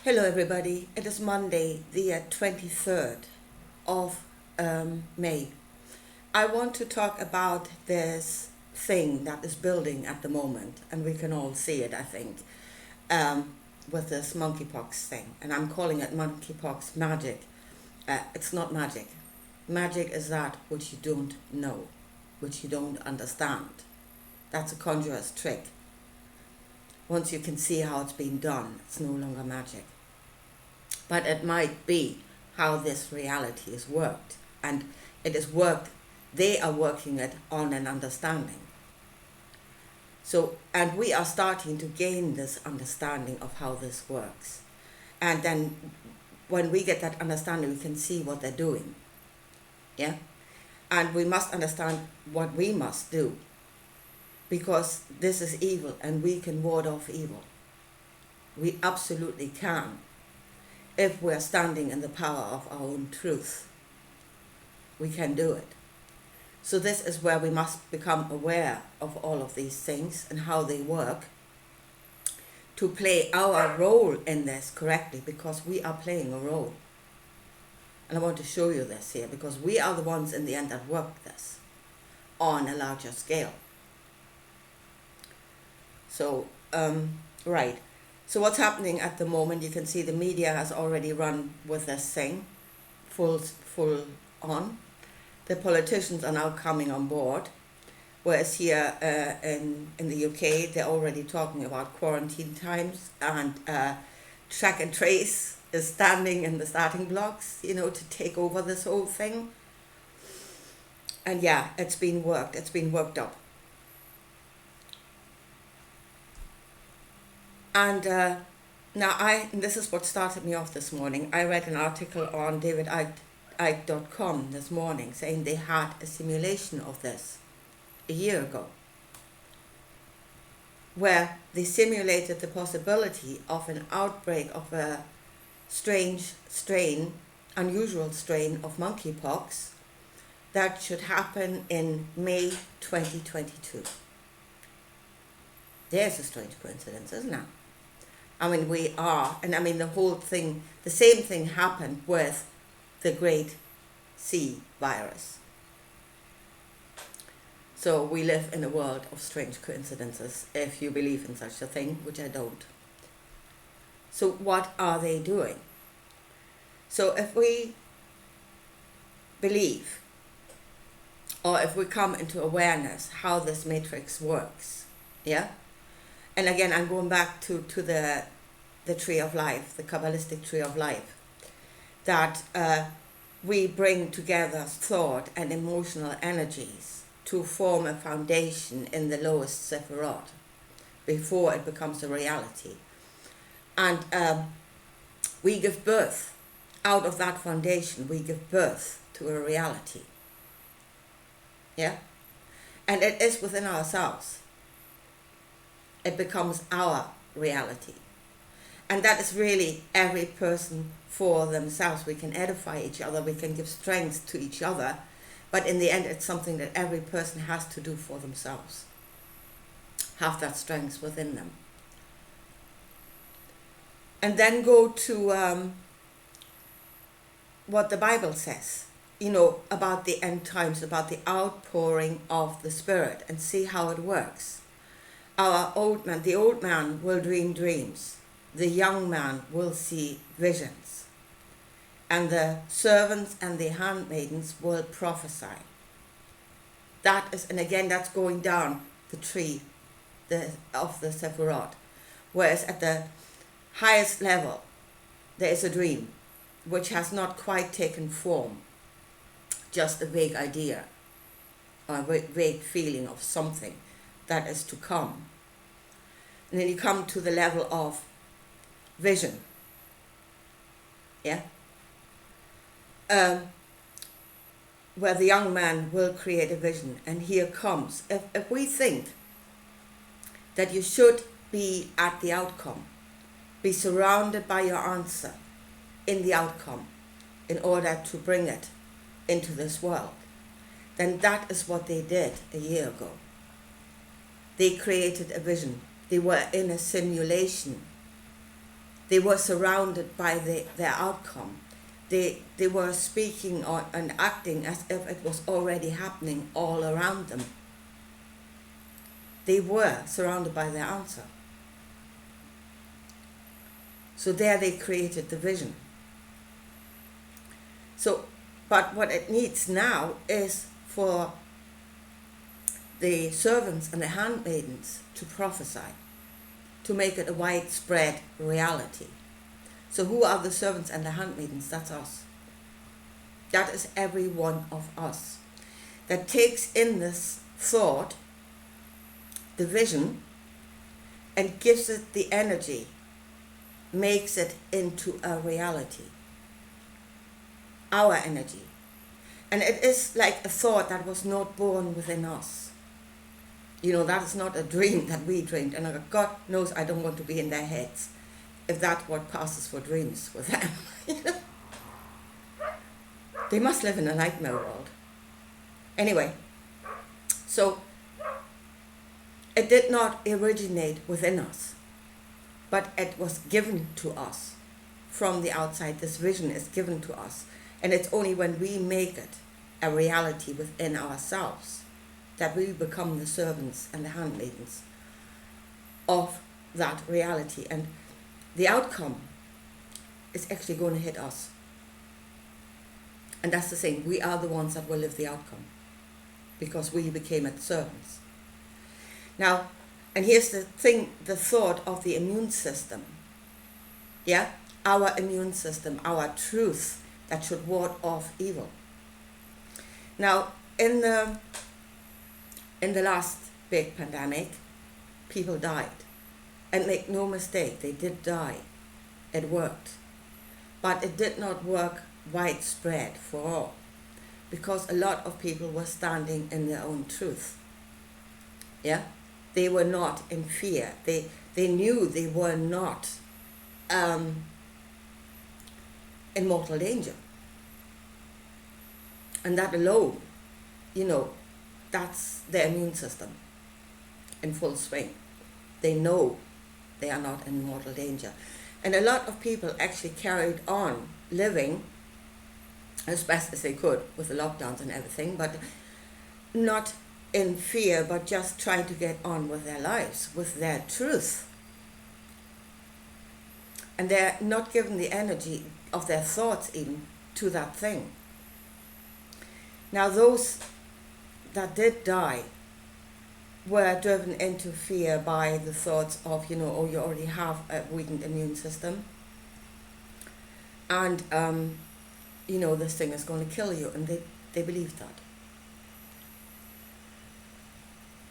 Hello everybody, it is Monday the 23rd of May. I want to talk about this thing that is building at the moment, and we can all see it, I think, with this monkeypox thing, and I'm calling it Monkeypox Magic. It's not magic. Magic is that which you don't know, which you don't understand. That's a conjurer's trick. Once you can see how it's been done, it's no longer magic. But it might be how this reality is worked. And it is worked, they are working it on an understanding. So, and we are starting to gain this understanding of how this works. And then when we get that understanding, we can see what they're doing. Yeah? And we must understand what we must do. Because this is evil and we can ward off evil. We absolutely can, if we're standing in the power of our own truth. We can do it. So this is where we must become aware of all of these things and how they work, to play our role in this correctly, because we are playing a role. And I want to show you this here, because we are the ones in the end that work this on a larger scale. So, right. So what's happening at the moment, you can see the media has already run with this thing, full on. The politicians are now coming on board, whereas here in the UK, they're already talking about quarantine times, and track and trace is standing in the starting blocks, to take over this whole thing. And yeah, it's been worked up. And now this is what started me off this morning. I read an article on davidicke.com this morning saying they had a simulation of this a year ago, where they simulated the possibility of an outbreak of a strange strain, unusual strain of monkeypox that should happen in May 2022. There's a strange coincidence, isn't it? I mean, the whole thing, the same thing happened with the Great Sea virus. So we live in a world of strange coincidences, if you believe in such a thing, which I don't. So what are they doing? So if we believe, or if we come into awareness how this matrix works, yeah? And again, I'm going back to the tree of life, the Kabbalistic tree of life, that we bring together thought and emotional energies to form a foundation in the lowest Sephirot before it becomes a reality. And we give birth, out of that foundation, we give birth to a reality. Yeah? And it is within ourselves. It becomes our reality. And that is really every person for themselves. We can edify each other, we can give strength to each other, but in the end it's something that every person has to do for themselves. Have that strength within them. And then go to what the Bible says, about the end times, about the outpouring of the Spirit, and see how it works. The old man will dream dreams. The young man will see visions. And the servants and the handmaidens will prophesy. That's going down the tree of the Sephirot. Whereas at the highest level, there is a dream, which has not quite taken form. Just a vague idea, or a vague feeling of something that is to come. And then you come to the level of vision. Yeah? Where the young man will create a vision. And here comes, if we think that you should be at the outcome, be surrounded by your answer in the outcome in order to bring it into this world, then that is what they did a year ago. They created a vision. They were in a simulation They were surrounded by their outcome. They were speaking and acting as if it was already happening all around them. They were surrounded by their answer. So there they created the vision. So, but what it needs now is for the servants and the handmaidens to prophesy, to make it a widespread reality. So who are the servants and the handmaidens? That's us. That is every one of us that takes in this thought, the vision, and gives it the energy, makes it into a reality. Our energy. And it is like a thought that was not born within us. You know, that is not a dream that we dreamed. And God knows I don't want to be in their heads if that's what passes for dreams with them. You know? They must live in a nightmare world. Anyway, so it did not originate within us, but it was given to us from the outside. This vision is given to us. And it's only when we make it a reality within ourselves that we become the servants and the handmaidens of that reality. And the outcome is actually going to hit us. And that's the thing. We are the ones that will live the outcome because we became its servants. Now, and here's the thing, the thought of the immune system. Yeah? Our immune system, our truth that should ward off evil. Now, in the last big pandemic, people died. And make no mistake, they did die. It worked. But it did not work widespread for all, because a lot of people were standing in their own truth. Yeah? They were not in fear. They knew they were not in mortal danger. And that alone, you know, that's their immune system in full swing. They know they are not in mortal danger. And a lot of people actually carried on living as best as they could with the lockdowns and everything, but not in fear, but just trying to get on with their lives, with their truth. And they're not given the energy of their thoughts even to that thing. Now those that did die were driven into fear by the thoughts of, you know, oh, you already have a weakened immune system. And, you know, this thing is going to kill you. And they believed that.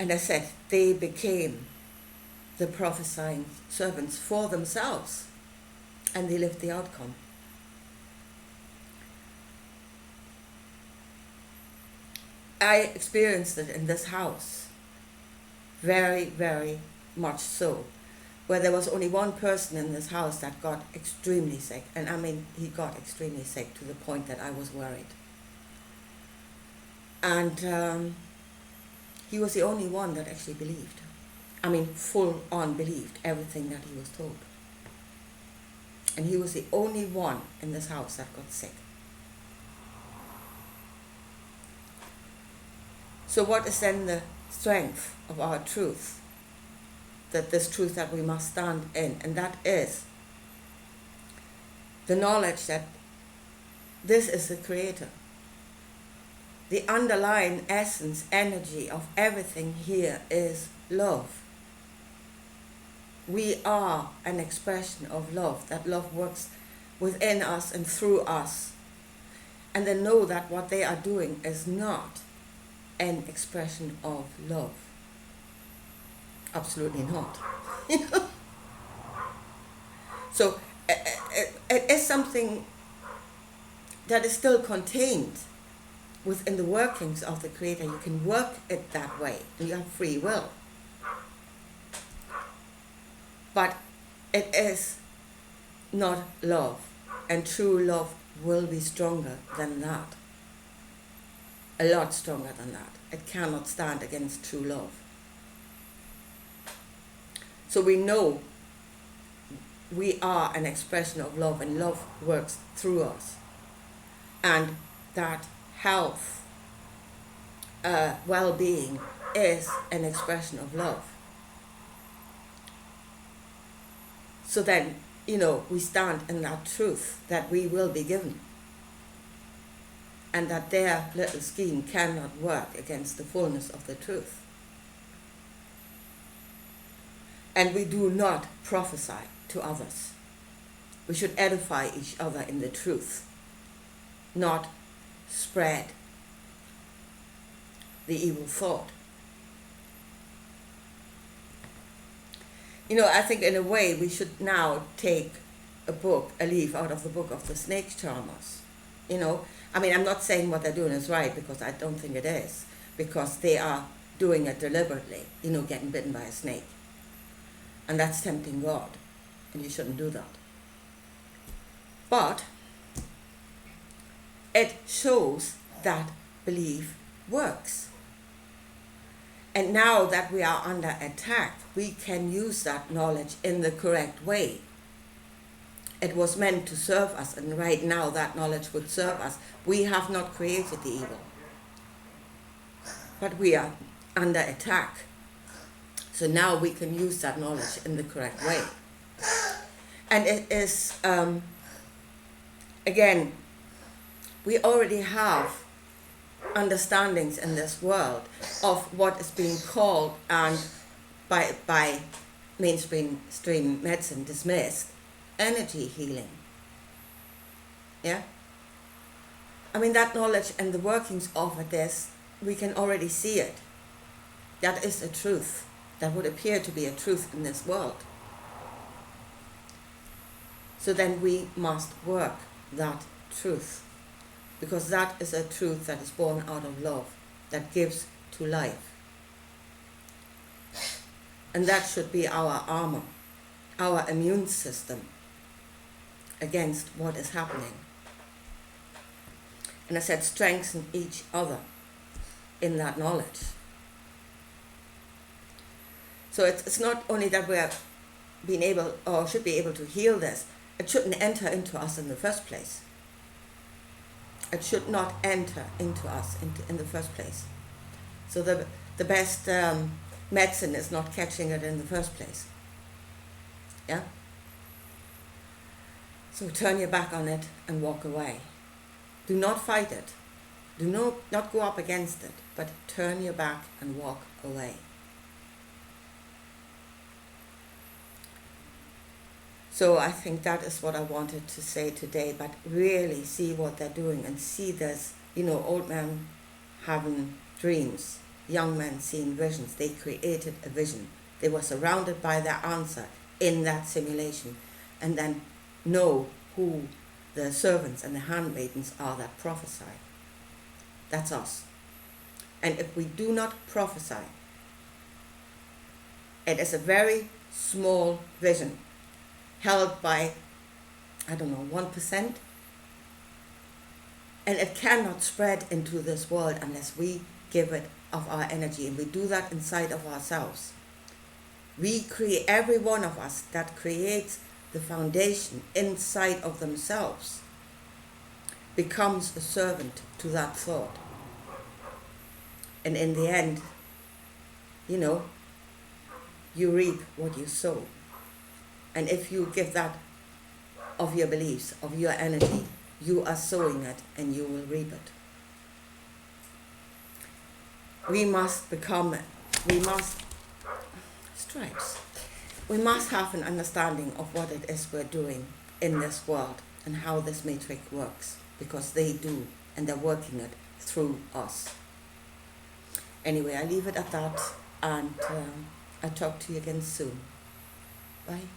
And I said, they became the prophesying servants for themselves. And they lived the outcome. I experienced it in this house, very, very much so, where there was only one person in this house that got extremely sick. And I mean, he got extremely sick to the point that I was worried. And he was the only one that actually believed. I mean, full on believed everything that he was told. And he was the only one in this house that got sick. So what is then the strength of our truth? That this truth that we must stand in, and that is the knowledge that this is the Creator. The underlying essence, energy of everything here is love. We are an expression of love, that love works within us and through us. And they know that what they are doing is not an expression of love. Absolutely not. So it is something that is still contained within the workings of the Creator. You can work it that way, and you have free will. But it is not love, and true love will be stronger than that. A lot stronger than that. It cannot stand against true love. So we know we are an expression of love, and love works through us, and that health, well-being is an expression of love. So then, we stand in that truth that we will be given, and that their little scheme cannot work against the fullness of the truth. And we do not prophesy to others. We should edify each other in the truth, not spread the evil thought. I think in a way we should now take a leaf out of the book of the snake charmers. I'm not saying what they're doing is right, because I don't think it is, because they are doing it deliberately, getting bitten by a snake. And that's tempting God, and you shouldn't do that. But it shows that belief works. And now that we are under attack, we can use that knowledge in the correct way. It was meant to serve us, and right now that knowledge would serve us. We have not created the evil, but we are under attack. So now we can use that knowledge in the correct way. And it is, again, we already have understandings in this world of what is being called, and by mainstream medicine dismissed, energy healing. Yeah? That knowledge and the workings of this, we can already see it. That is a truth. That would appear to be a truth in this world. So then we must work that truth, because that is a truth that is born out of love, that gives to life. And that should be our armor, our immune system against what is happening. And I said, strengthen each other in that knowledge. So it's not only that we are being able, or should be able to heal this, it shouldn't enter into us in the first place. It should not enter into us in the first place. So the best medicine is not catching it in the first place. Yeah? So turn your back on it and walk away. Do not fight it. Do not go up against it, but turn your back and walk away. So I think that is what I wanted to say today, but really see what they're doing and see this, old men having dreams, young men seeing visions. They created a vision. They were surrounded by their answer in that simulation, and then know who the servants and the handmaidens are that prophesy. That's us. And if we do not prophesy, it is a very small vision, held by, 1%. And it cannot spread into this world unless we give it of our energy, and we do that inside of ourselves. Every one of us that creates the foundation inside of themselves becomes a servant to that thought. And in the end, you reap what you sow. And if you give that of your beliefs, of your energy, you are sowing it and you will reap it. We must have an understanding of what it is we're doing in this world and how this matrix works, because they do, and they're working it through us. Anyway, I leave it at that, and I'll talk to you again soon. Bye.